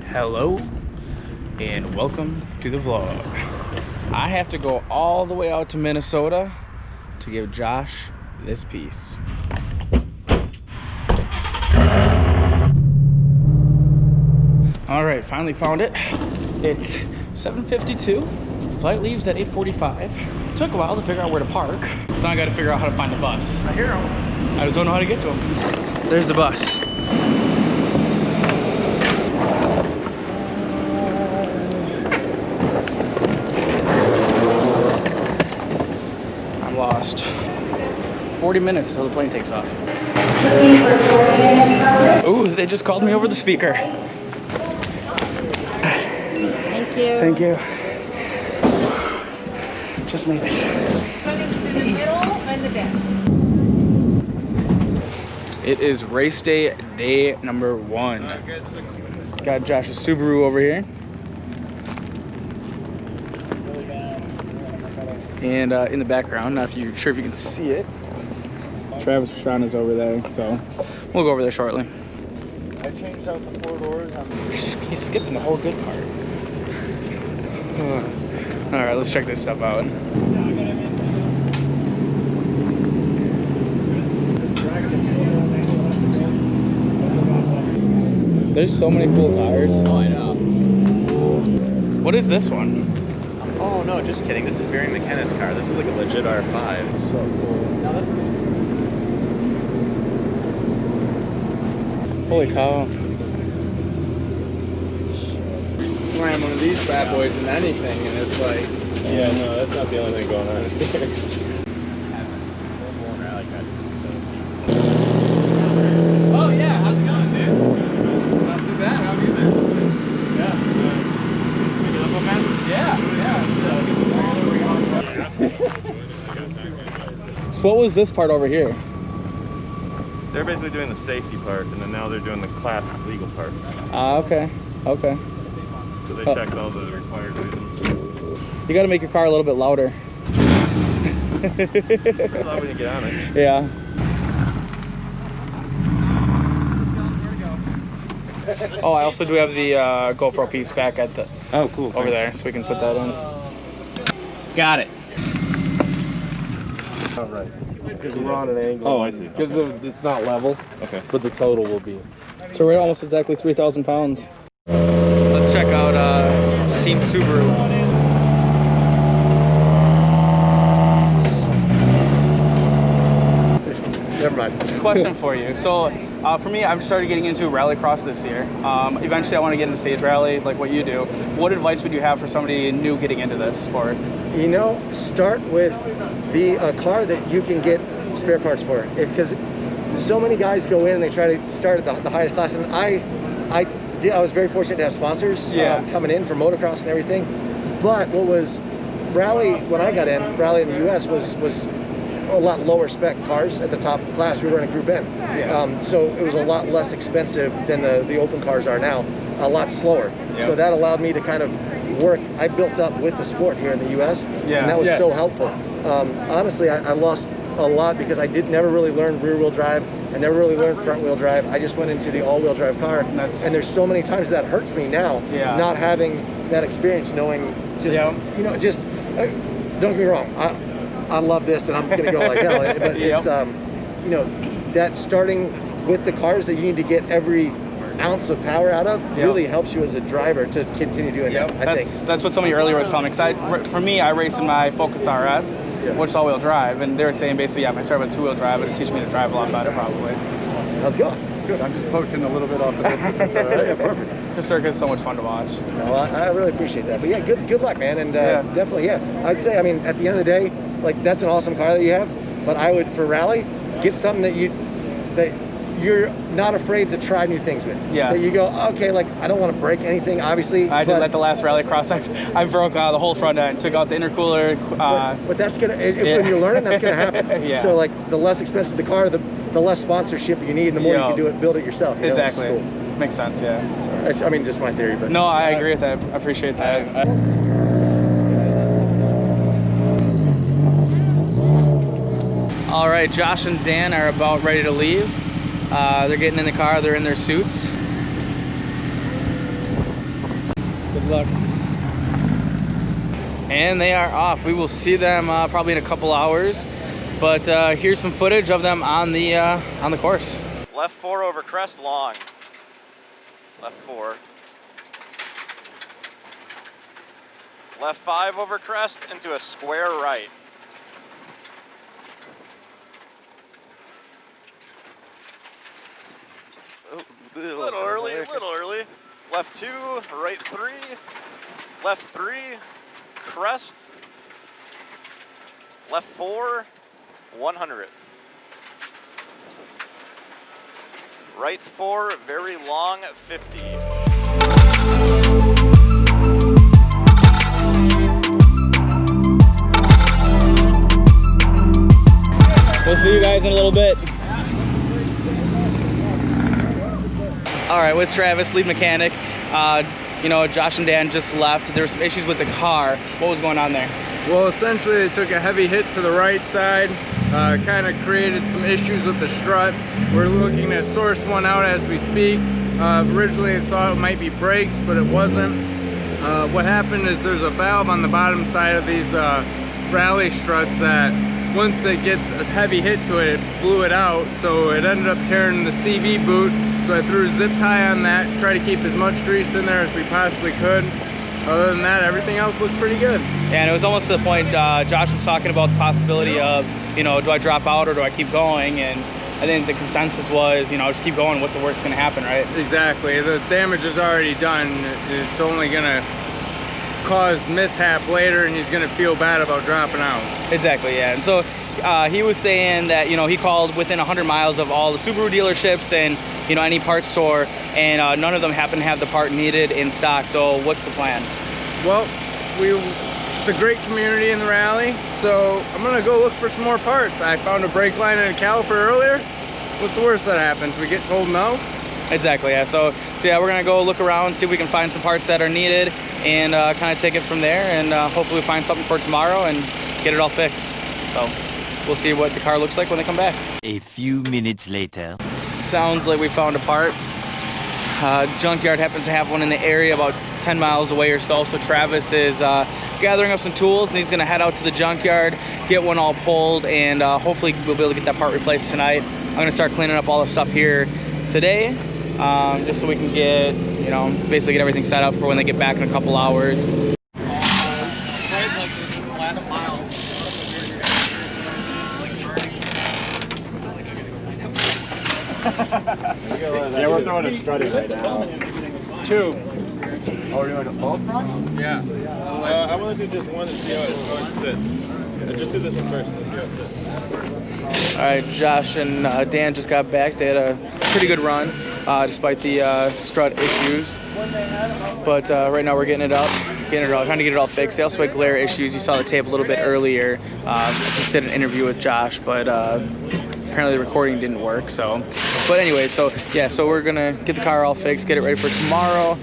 Hello and welcome to the vlog. I have to go all the way out to Minnesota to give Josh this piece. All right, finally found it. It's 7:52. Flight leaves at 8:45. Took a while to figure out where to park. So now I gotta figure out how to find the bus. I hear him. I just don't know how to get to him. There's the bus. I'm lost. 40 minutes until the plane takes off. Ooh, they just called me over the speaker. Thank you. Thank you. Just made it. In the middle and the back. It is race day number 1. Got Josh's Subaru over here. And in the background, not sure if you can see it, Travis Pastrana's over there, so we'll go over there shortly. I changed out the 4 doors. He's skipping the whole good part. All right, let's check this stuff out. There's so many cool cars. Oh, I know. What is this one? Oh, no, just kidding. This is Barry McKenna's car. This is like a legit R5. So cool. Holy cow. Slam one of these bad boys in anything, and it's like... Yeah, no, that's not the only thing going on. Oh, yeah. How's it going, dude? Not too bad. How have you been? Yeah. Picking up on that? Yeah. So what was this part over here? They're basically doing the safety part, and then now they're doing the class legal part. Ah, okay. Okay. So they checked all the required reasons. You gotta make your car a little bit louder. Pretty loud when you get on it. Yeah. Oh, I also do have the GoPro piece back at the over there, so we can put that in. Got it. Not right. Because we're on an angle. Oh, I see. Because it's not level. Okay. But the total will be. So we're at almost exactly 3,000 pounds. Let's check out Team Subaru. Never mind. Question for you. So for me, I've started getting into Rallycross this year. Eventually I want to get into stage rally like what you do. What advice would you have for somebody new getting into this sport? You know, start with a car that you can get spare parts for. Because so many guys go in and they try to start at the highest class, and I was very fortunate to have sponsors coming in for motocross and everything. But what was rally when I got in, rally in the U.S. was a lot lower spec cars at the top class. We were in a Group N, so it was a lot less expensive than the open cars are now. A lot slower. So that allowed me to kind of work. I built up with the sport here in the U.S. and that was so helpful. Honestly, I lost a lot because I never really learned rear-wheel drive. I never really learned front-wheel drive. I just went into the all-wheel drive car, and there's so many times that hurts me now, not having that experience, knowing just you know, just don't get me wrong. I love this, and I'm gonna go like hell. But it's you know, that starting with the cars that you need to get every ounce of power out of really helps you as a driver to continue doing that. I think that's what somebody earlier was telling me. For me, I race in my Focus RS, which is all-wheel drive, and they were saying basically, if I start with 2-wheel drive, it'll teach me to drive a lot better, probably. How's it going? Good. I'm just poaching a little bit off of this. That's all right. Yeah, perfect. The circuit is so much fun to watch. No, I really appreciate that. But yeah, good luck, man. And definitely, I'd say, I mean, at the end of the day, like, that's an awesome car that you have. But I would, for rally, get something that you're not afraid to try new things with. That you go, okay, like, I don't want to break anything, obviously. I did at the last Rallycross. I broke the whole front end, took out the intercooler. But that's gonna, when you're learning, that's gonna happen. So like, the less expensive the car, the less sponsorship you need, and the more you can do it, build it yourself. You know, exactly. cool. Makes sense. Yeah. I mean, just my theory, but no, I agree with that. I appreciate that. All right, Josh and Dan are about ready to leave. They're getting in the car, they're in their suits. Good luck. And they are off. We will see them probably in a couple hours. But here's some footage of them on the course. Left 4 over crest, long. Left 4. Left 5 over crest into a square right. Oh, little early. Left 2, right 3, left 3, crest, left 4, 100. Right 4, very long, 50. We'll see you guys in a little bit. All right, with Travis, lead mechanic. You know, Josh and Dan just left. There were some issues with the car. What was going on there? Well, essentially they took a heavy hit to the right side, kind of created some issues with the strut. We're looking to source one out as we speak. Originally I thought it might be brakes, but it wasn't. What happened is there's a valve on the bottom side of these rally struts that once it gets a heavy hit to it, it blew it out. So it ended up tearing the CV boot. So I threw a zip tie on that, tried to keep as much grease in there as we possibly could. Other than that, everything else looked pretty good. Yeah, and it was almost to the point Josh was talking about the possibility of, you know, do I drop out or do I keep going? And I think the consensus was, you know, just keep going. What's the worst going to happen, right? Exactly. The damage is already done. It's only going to cause mishap later, and he's going to feel bad about dropping out. Exactly, yeah. And so he was saying that, you know, he called within 100 miles of all the Subaru dealerships and, you know, any parts store, and none of them happen to have the part needed in stock. So what's the plan? Well, it's a great community in the rally, so I'm gonna go look for some more parts. I found a brake line and a caliper earlier. What's the worst that happens? We get told no? Exactly, yeah. So yeah, we're gonna go look around, see if we can find some parts that are needed, and kind of take it from there, and hopefully find something for tomorrow and get it all fixed. So we'll see what the car looks like when they come back. A few minutes later. Sounds like we found a part. Junkyard happens to have one in the area about 10 miles away or so. So Travis is gathering up some tools, and he's gonna head out to the junkyard, get one all pulled, and hopefully we'll be able to get that part replaced tonight. I'm gonna start cleaning up all the stuff here today, just so we can get, you know, basically get everything set up for when they get back in a couple hours. Yeah, we're throwing a strut in right now. 2. Oh, we're doing a full front? Yeah. I want to do just one and see how it sits. Just do this one first and see how it sits. All right, Josh and Dan just got back. They had a pretty good run, despite the strut issues. But right now we're getting it up, trying to get it all fixed. They also had glare issues. You saw the tape a little bit earlier. I just did an interview with Josh, but apparently the recording didn't work. So, but anyway, so yeah, so we're gonna get the car all fixed, get it ready for tomorrow,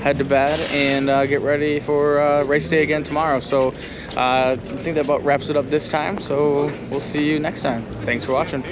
head to bed, and get ready for race day again tomorrow. So I think that about wraps it up this time. So we'll see you next time. Thanks for watching.